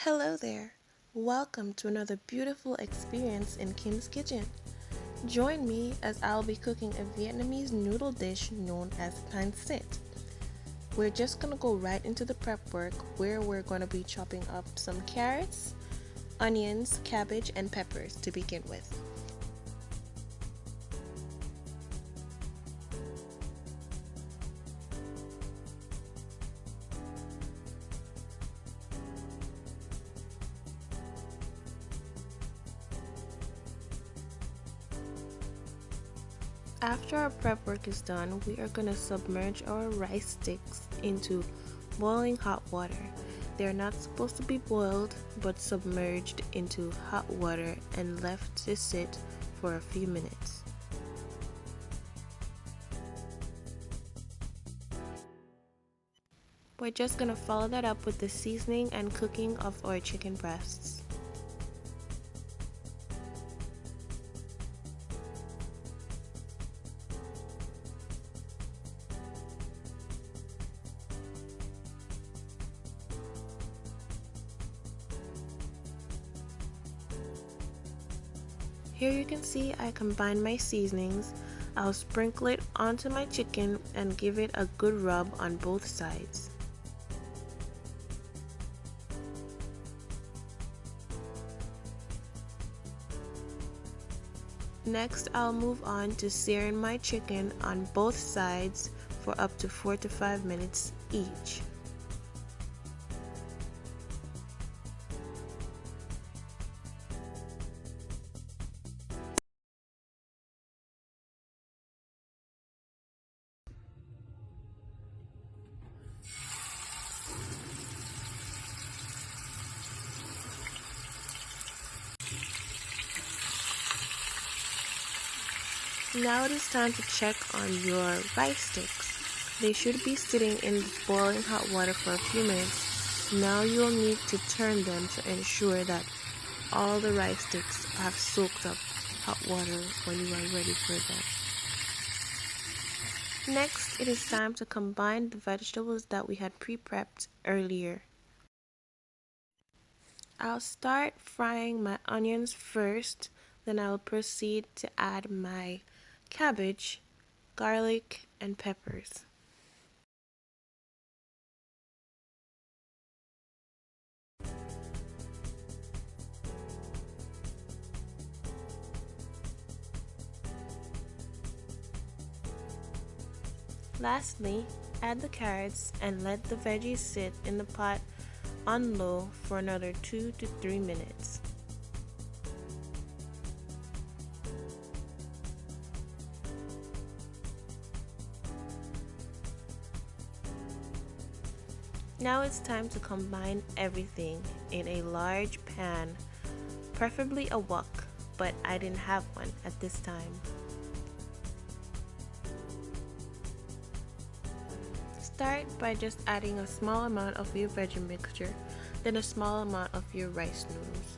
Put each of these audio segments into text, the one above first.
Hello there! Welcome to another beautiful experience in Kim's Kitchen. Join me as I'll be cooking a Vietnamese noodle dish known as pancit. We're just gonna go right into the prep work where we're gonna be chopping up some carrots, onions, cabbage, and peppers to begin with. After our prep work is done, we are going to submerge our rice sticks into boiling hot water. They're not supposed to be boiled, but submerged into hot water and left to sit for a few minutes. We're just going to follow that up with the seasoning and cooking of our chicken breasts. Here you can see I combine my seasonings. I'll sprinkle it onto my chicken and give it a good rub on both sides. Next, I'll move on to searing my chicken on both sides for up to 4 to 5 minutes each. Now it is time to check on your rice sticks. They should be sitting in this boiling hot water for a few minutes. Now you'll need to turn them to ensure that all the rice sticks have soaked up hot water when you are ready for them. Next, it is time to combine the vegetables that we had pre-prepped earlier. I'll start frying my onions first, then I'll proceed to add my cabbage, garlic, and peppers. Lastly, add the carrots and let the veggies sit in the pot on low for another 2 to 3 minutes. Now it's time to combine everything in a large pan, preferably a wok, but I didn't have one at this time. Start by just adding a small amount of your veggie mixture, then a small amount of your rice noodles.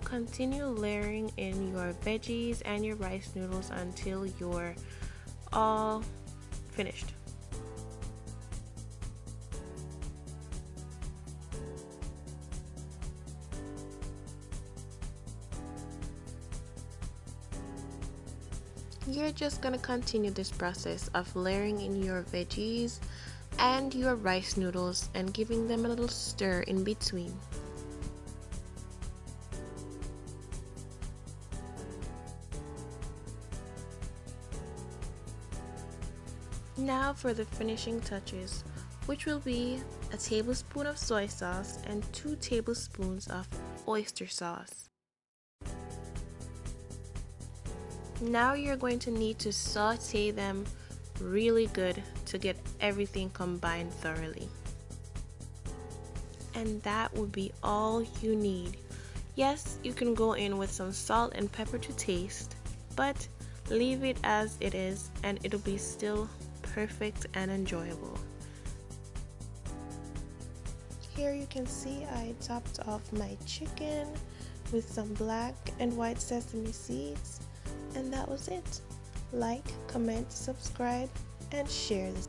Continue layering in your veggies and your rice noodles until you're all finished. You're just going to continue this process of layering in your veggies and your rice noodles and giving them a little stir in between. Now for the finishing touches, which will be a tablespoon of soy sauce and 2 tablespoons of oyster sauce. Now you're going to need to saute them really good to get everything combined thoroughly. And that would be all you need. Yes, you can go in with some salt and pepper to taste, but leave it as it is and it'll be still perfect and enjoyable. Here you can see I topped off my chicken with some black and white sesame seeds, and that was it. Like, comment, subscribe, and share this.